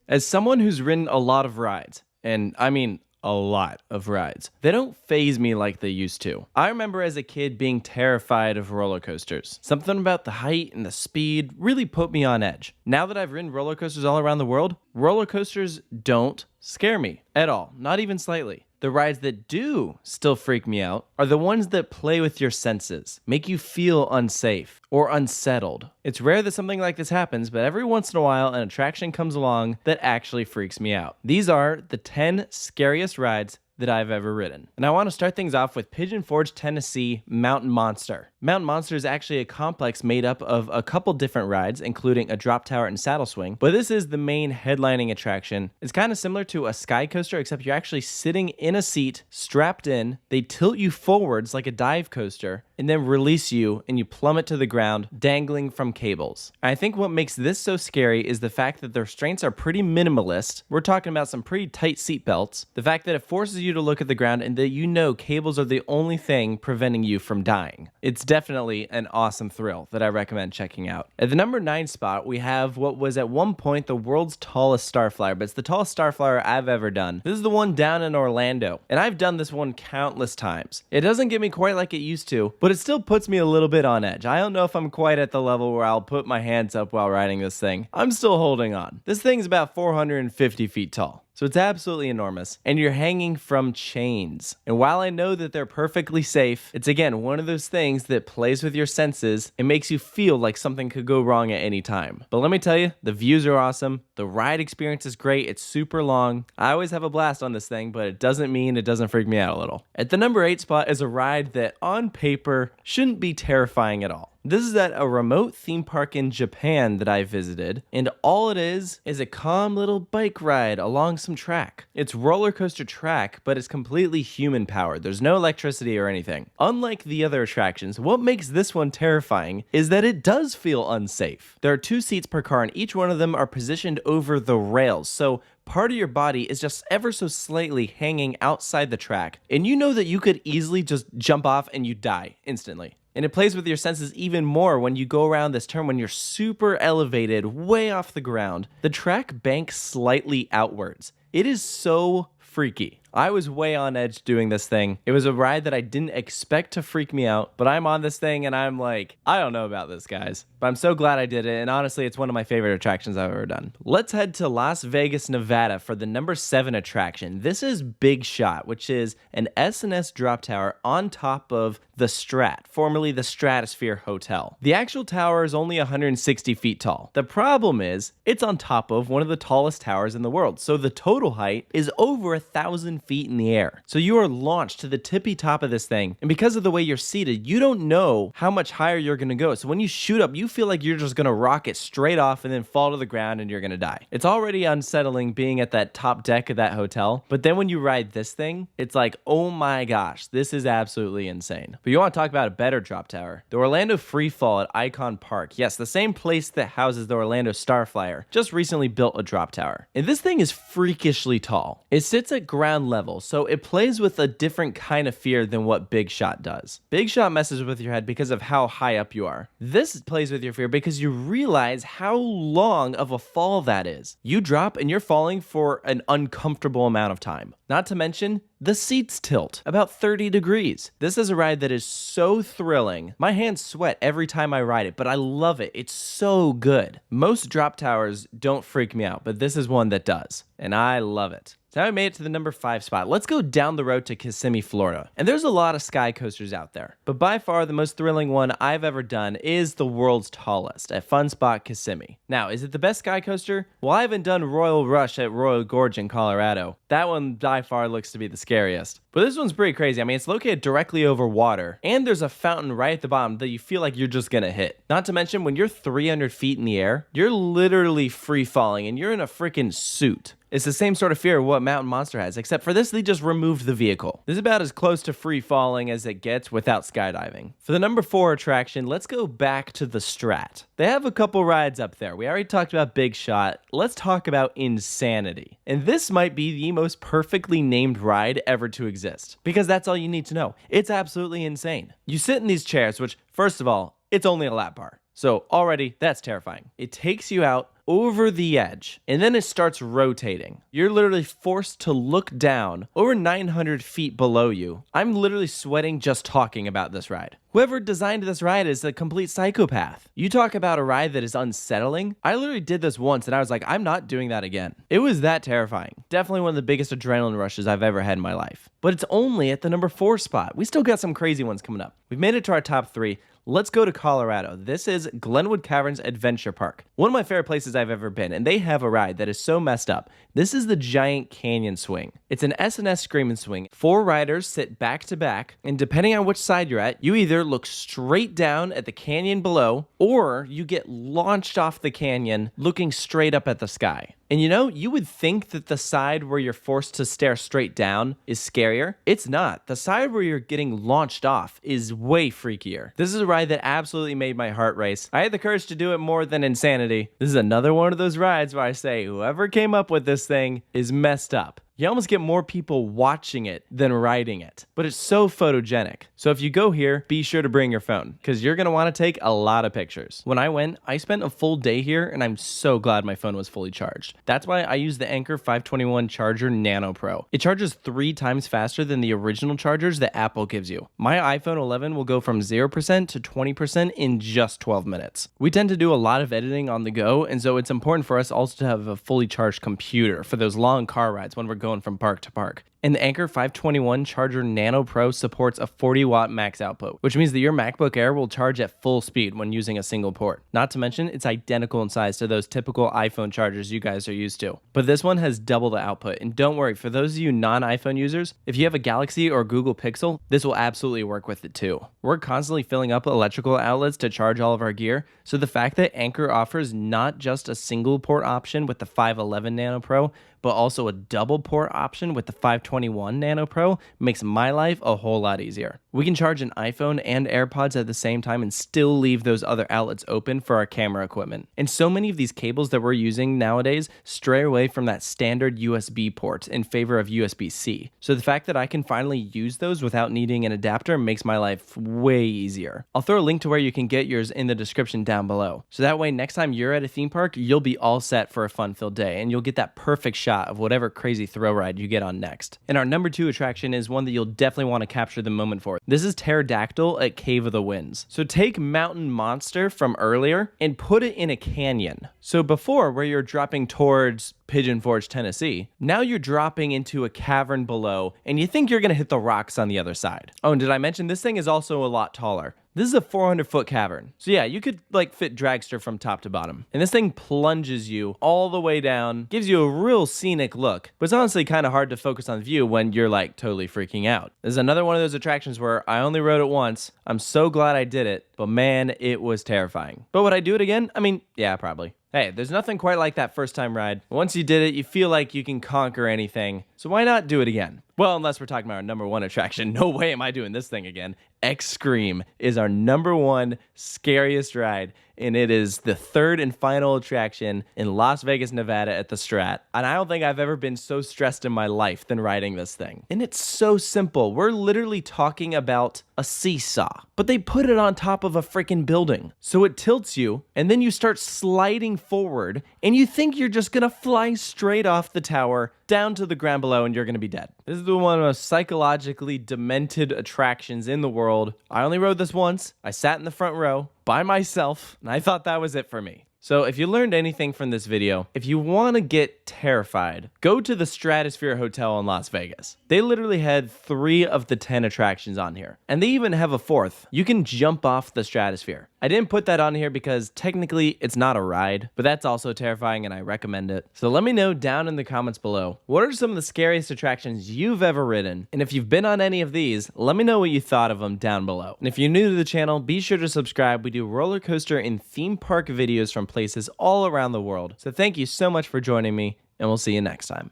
As someone who's ridden a lot of rides, and I mean a lot of rides, they don't faze me like they used to. I remember as a kid being terrified of roller coasters. Something about the height and the speed really put me on edge. Now that I've ridden roller coasters all around the world, roller coasters don't scare me at all, not even slightly. The rides that do still freak me out are the ones that play with your senses, make you feel unsafe or unsettled. It's rare that something like this happens, but every once in a while an attraction comes along that actually freaks me out. These are the 10 scariest rides that I've ever ridden. And I want to start things off with Pigeon Forge, Tennessee Mountain Monster. Mountain Monster is actually a complex made up of a couple different rides, including a drop tower and saddle swing, but this is the main headlining attraction. It's kind of similar to a SkyCoaster, except you're actually sitting in a seat, strapped in. They tilt you forwards like a dive coaster, and then release you, and you plummet to the ground, dangling from cables. I think what makes this so scary is the fact that the restraints are pretty minimalist. We're talking about some pretty tight seat belts. The fact that it forces you to look at the ground and that you know cables are the only thing preventing you from dying. It's definitely an awesome thrill that I recommend checking out. At the number 9 spot, we have what was at one point the world's tallest Starflyer, but it's the tallest Starflyer I've ever done. This is the one down in Orlando, and I've done this one countless times. It doesn't get me quite like it used to, but it still puts me a little bit on edge. I don't know if I'm quite at the level where I'll put my hands up while riding this thing. I'm still holding on. This thing's about 450 feet tall. So it's absolutely enormous, and you're hanging from chains. And while I know that they're perfectly safe, it's again one of those things that plays with your senses and makes you feel like something could go wrong at any time. But let me tell you, the views are awesome, the ride experience is great, it's super long. I always have a blast on this thing, but it doesn't mean it doesn't freak me out a little. At the number 8 spot is a ride that on paper shouldn't be terrifying at all. This is at a remote theme park in Japan that I visited, and all it is a calm little bike ride along some track. It's roller coaster track, but it's completely human powered. There's no electricity or anything. Unlike the other attractions, what makes this one terrifying is that it does feel unsafe. There are 2 seats per car, and each one of them are positioned over the rails, so part of your body is just ever so slightly hanging outside the track, and you know that you could easily just jump off and you die instantly. And it plays with your senses even more when you go around this turn when you're super elevated, way off the ground. The track banks slightly outwards. It is so freaky. I was way on edge doing this thing. It was a ride that I didn't expect to freak me out, but I'm on this thing and I'm like, I don't know about this, guys. But I'm so glad I did it, and honestly, it's one of my favorite attractions I've ever done. Let's head to Las Vegas, Nevada for the number 7 attraction. This is Big Shot, which is an S&S drop tower on top of the Strat, formerly the Stratosphere Hotel. The actual tower is only 160 feet tall. The problem is, it's on top of one of the tallest towers in the world, so the total height is over 1,000 feet in the air. So you are launched to the tippy top of this thing, and because of the way you're seated, you don't know how much higher you're gonna go. So when you shoot up, you feel like you're just gonna rocket straight off and then fall to the ground and you're gonna die. It's already unsettling being at that top deck of that hotel, but then when you ride this thing, it's like, oh my gosh, this is absolutely insane. But you want to talk about a better drop tower? The Orlando Freefall at Icon Park. Yes, the same place that houses the Orlando Starflyer just recently built a drop tower. And this thing is freakishly tall. It sits at ground level, so it plays with a different kind of fear than what Big Shot does. Big Shot messes with your head because of how high up you are. This plays with your fear because you realize how long of a fall that is. You drop and you're falling for an uncomfortable amount of time. Not to mention, the seats tilt about 30 degrees. This is a ride that is so thrilling. My hands sweat every time I ride it, but I love it. It's so good. Most drop towers don't freak me out, but this is one that does, and I love it. So now we made it to the number 5 spot. Let's go down the road to Kissimmee, Florida. And there's a lot of sky coasters out there, but by far the most thrilling one I've ever done is the world's tallest at Fun Spot Kissimmee. Now, is it the best sky coaster? Well, I haven't done Royal Rush at Royal Gorge in Colorado. That one by far looks to be the scariest. But this one's pretty crazy. I mean, it's located directly over water, and there's a fountain right at the bottom that you feel like you're just gonna hit. Not to mention, when you're 300 feet in the air, you're literally free falling, and you're in a freaking suit. It's the same sort of fear of what Mountain Monster has, except for this, they just removed the vehicle. This is about as close to free falling as it gets without skydiving. For the number 4 attraction, let's go back to the Strat. They have a couple rides up there. We already talked about Big Shot. Let's talk about Insanity. And this might be the most perfectly named ride ever to exist, because that's all you need to know. It's absolutely insane. You sit in these chairs, which, first of all, it's only a lap bar. So already, that's terrifying. It takes you out over the edge, and then it starts rotating. You're literally forced to look down over 900 feet below you. I'm literally sweating just talking about this ride. Whoever designed this ride is a complete psychopath. You talk about a ride that is unsettling. I literally did this once and I was like, I'm not doing that again. It was that terrifying. Definitely one of the biggest adrenaline rushes I've ever had in my life. But it's only at the number 4 spot. We still got some crazy ones coming up. We've made it to our top 3. Let's go to Colorado. This is Glenwood Caverns Adventure Park. One of my favorite places I've ever been, and they have a ride that is so messed up. This is the Giant Canyon Swing. It's an S&S Screamin' Swing. 4 riders sit back to back, and depending on which side you're at, you either look straight down at the canyon below, or you get launched off the canyon looking straight up at the sky. And you know, you would think that the side where you're forced to stare straight down is scarier. It's not. The side where you're getting launched off is way freakier. This is a ride that absolutely made my heart race. I had the courage to do it more than insanity. This is another one of those rides where I say, whoever came up with this thing is messed up. You almost get more people watching it than riding it, but it's so photogenic. So if you go here, be sure to bring your phone because you're going to want to take a lot of pictures. When I went, I spent a full day here and I'm so glad my phone was fully charged. That's why I use the Anker 521 Charger Nano Pro. It charges 3 times faster than the original chargers that Apple gives you. My iPhone 11 will go from 0% to 20% in just 12 minutes. We tend to do a lot of editing on the go, and so it's important for us also to have a fully charged computer for those long car rides when we're going from park to park. And the Anker 521 Charger Nano Pro supports a 40-watt max output, which means that your MacBook Air will charge at full speed when using a single port. Not to mention, it's identical in size to those typical iPhone chargers you guys are used to. But this one has double the output, and don't worry, for those of you non-iPhone users, if you have a Galaxy or Google Pixel, this will absolutely work with it too. We're constantly filling up electrical outlets to charge all of our gear, so the fact that Anker offers not just a single port option with the 511 Nano Pro, but also a double port option with the 521 Nano Pro makes my life a whole lot easier. We can charge an iPhone and AirPods at the same time and still leave those other outlets open for our camera equipment. And so many of these cables that we're using nowadays stray away from that standard USB port in favor of USB-C. So the fact that I can finally use those without needing an adapter makes my life way easier. I'll throw a link to where you can get yours in the description down below. So that way next time you're at a theme park, you'll be all set for a fun-filled day and you'll get that perfect shot of whatever crazy thrill ride you get on next. And our number 2 attraction is one that you'll definitely want to capture the moment for. This is Dactyl at Cave of the Winds. So take Mountain Monster from earlier and put it in a canyon. So before, where you're dropping towards Pigeon Forge, Tennessee, now you're dropping into a cavern below and you think you're going to hit the rocks on the other side. Oh, and did I mention this thing is also a lot taller? This is a 400-foot cavern. So yeah, you could like fit dragster from top to bottom. And this thing plunges you all the way down, gives you a real scenic look, but it's honestly kind of hard to focus on the view when you're like totally freaking out. This is another one of those attractions where I only rode it once. I'm so glad I did it, but man, it was terrifying. But would I do it again? I mean, yeah, probably. Hey, there's nothing quite like that first time ride. Once you did it, you feel like you can conquer anything. So why not do it again? Well, unless we're talking about our number 1 attraction. No way am I doing this thing again. X-Scream is our number 1 scariest ride, and it is the 3rd and final attraction in Las Vegas, Nevada at the Strat. And I don't think I've ever been so stressed in my life than riding this thing. And it's so simple. We're literally talking about a seesaw, but they put it on top of a freaking building. So it tilts you, and then you start sliding forward, and you think you're just gonna fly straight off the tower down to the ground below and you're gonna be dead. This is one of the most psychologically demented attractions in the world. I only rode this once. I sat in the front row by myself, and I thought that was it for me. So if you learned anything from this video, if you want to get terrified, go to the Stratosphere Hotel in Las Vegas. They literally had 3 of the 10 attractions on here, and they even have a 4th. You can jump off the Stratosphere. I didn't put that on here because technically it's not a ride, but that's also terrifying and I recommend it. So let me know down in the comments below, what are some of the scariest attractions you've ever ridden? And if you've been on any of these, let me know what you thought of them down below. And if you're new to the channel, be sure to subscribe. We do roller coaster and theme park videos from places all around the world. So thank you so much for joining me, and we'll see you next time.